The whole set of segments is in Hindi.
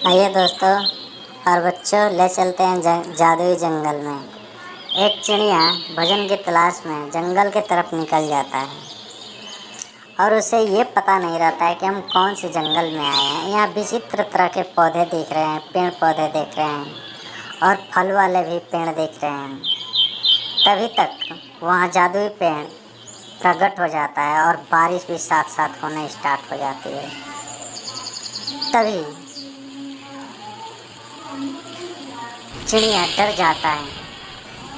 आइए दोस्तों और बच्चों, ले चलते हैं जादुई जंगल में। एक चिड़िया भोजन की तलाश में जंगल की तरफ निकल जाता है और उसे ये पता नहीं रहता है कि हम कौन से जंगल में आए हैं। यहाँ विचित्र तरह के पौधे दिख रहे हैं, पेड़ पौधे दिख रहे हैं और फल वाले भी पेड़ दिख रहे हैं। तभी तक वहाँ जादुई पेड़ प्रकट हो जाता है और बारिश भी साथ साथ होना स्टार्ट हो जाती है। तभी चिड़िया डर जाता है,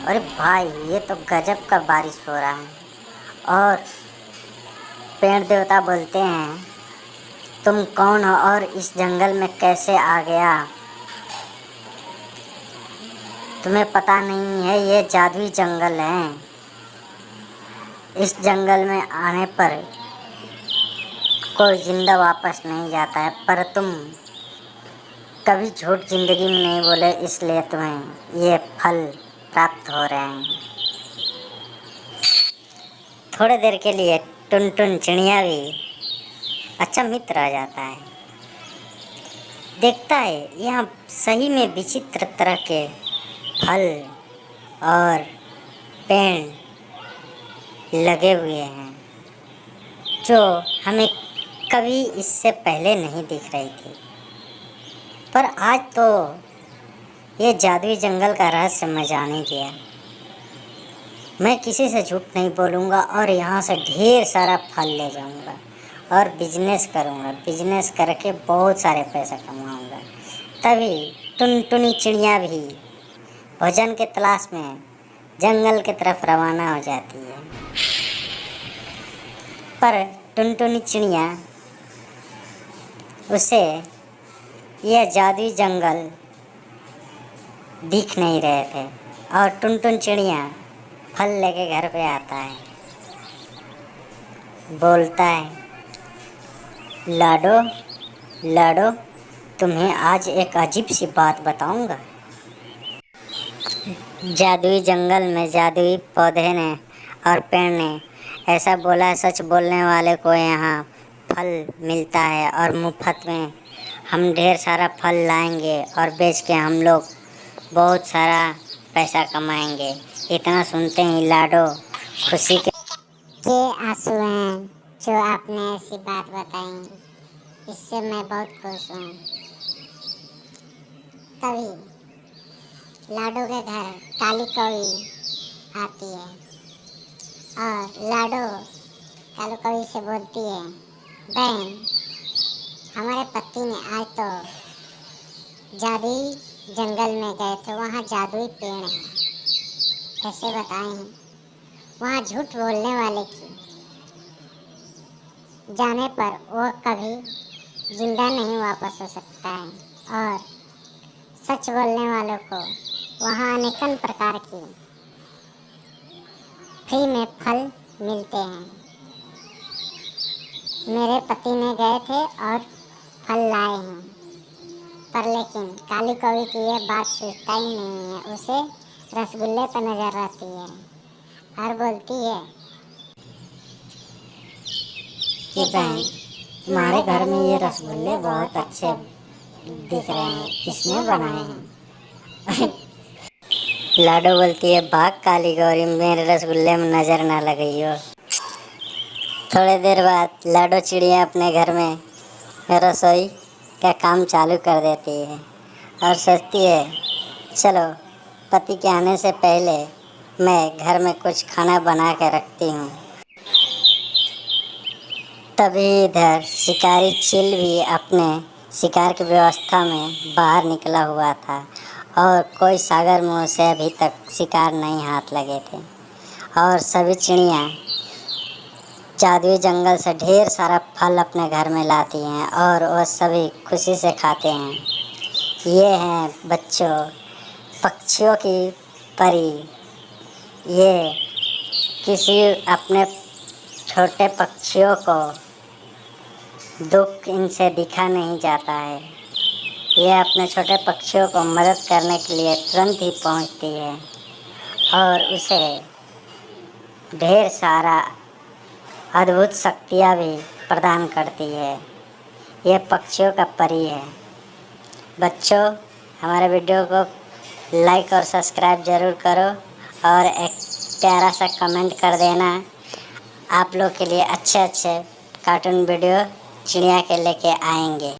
अरे भाई ये तो गजब का बारिश हो रहा है। और पेड़ देवता बोलते हैं, तुम कौन हो और इस जंगल में कैसे आ गया? तुम्हें पता नहीं है ये जादुई जंगल है। इस जंगल में आने पर कोई जिंदा वापस नहीं जाता है, पर तुम कभी झूठ जिंदगी में नहीं बोले, इसलिए तुम्हें ये फल प्राप्त हो रहे हैं। थोड़ी देर के लिए टुनटुन चिड़िया भी अच्छा मित्र आ जाता है। देखता है यहाँ सही में विचित्र तरह के फल और पेड़ लगे हुए हैं जो हमें कभी इससे पहले नहीं दिख रही थी। पर आज तो ये जादुई जंगल का रहस्य मैं जान ही गया। मैं किसी से झूठ नहीं बोलूँगा और यहाँ से ढेर सारा फल ले जाऊँगा और बिजनेस करूँगा। बिजनेस करके बहुत सारे पैसे कमाऊँगा। तभी टुनटुनी चिड़िया भी भोजन के तलाश में जंगल की तरफ रवाना हो जाती है। पर टुनटुनी चिड़िया उसे यह जादुई जंगल दिख नहीं रहे थे और टुनटुन चिड़िया फल लेके घर पे आता है। बोलता है, लाडो लाडो, तुम्हें आज एक अजीब सी बात बताऊंगा। जादुई जंगल में जादुई पौधे ने और पेड़ ने ऐसा बोला है, सच बोलने वाले को यहाँ फल मिलता है और मुफ्त में हम ढेर सारा फल लाएंगे और बेच के हम लोग बहुत सारा पैसा कमाएंगे। इतना सुनते ही लाडो खुशी के आंसू हैं जो आपने ऐसी बात बताई, इससे मैं बहुत खुश हूँ। तभी लाडो के घर काली कौवी आती है और लाडो काली कौवी से बोलती है, बहन, हमारे पति ने आज तो जादुई जंगल में गए थे, वहाँ जादुई पेड़ हैं, कैसे बताएं? वहाँ झूठ बोलने वाले की जाने पर वो कभी जिंदा नहीं वापस हो सकता है और सच बोलने वालों को वहाँ अनेकन प्रकार की फ्री में फल मिलते हैं। मेरे पति ने गए थे और फल लाए हैं, पर लेकिन काली कौवी की ये बात सोचता ही नहीं है। उसे रसगुल्ले पर नजर रहती है और बोलती है कि बहन, तुम्हारे घर में ये रसगुल्ले बहुत अच्छे दिख रहे हैं, किसने बनाए हैं? लाडो बोलती है, भाग काली गौरी, मेरे रसगुल्ले में नजर ना लगी हो। थोड़ी देर बाद लाडो चिड़िया अपने घर में रसोई का काम चालू कर देती है और सोचती है, चलो पति के आने से पहले मैं घर में कुछ खाना बना के रखती हूँ। तभी इधर शिकारी चिल भी अपने शिकार की व्यवस्था में बाहर निकला हुआ था और कोई सागर मुँह से अभी तक शिकार नहीं हाथ लगे थे और सभी चिड़िया जादुई जंगल से ढेर सारा फल अपने घर में लाती हैं और वह सभी खुशी से खाते हैं। ये हैं बच्चों पक्षियों की परी। ये किसी अपने छोटे पक्षियों को दुख इनसे दिखा नहीं जाता है। ये अपने छोटे पक्षियों को मदद करने के लिए तुरंत ही पहुंचती है और उसे ढेर सारा अद्भुत शक्तियाँ भी प्रदान करती है। यह पक्षियों का परी है। बच्चों, हमारे वीडियो को लाइक और सब्सक्राइब ज़रूर करो और एक प्यारा सा कमेंट कर देना। आप लोग के लिए अच्छे अच्छे कार्टून वीडियो चिड़िया के लेके आएंगे।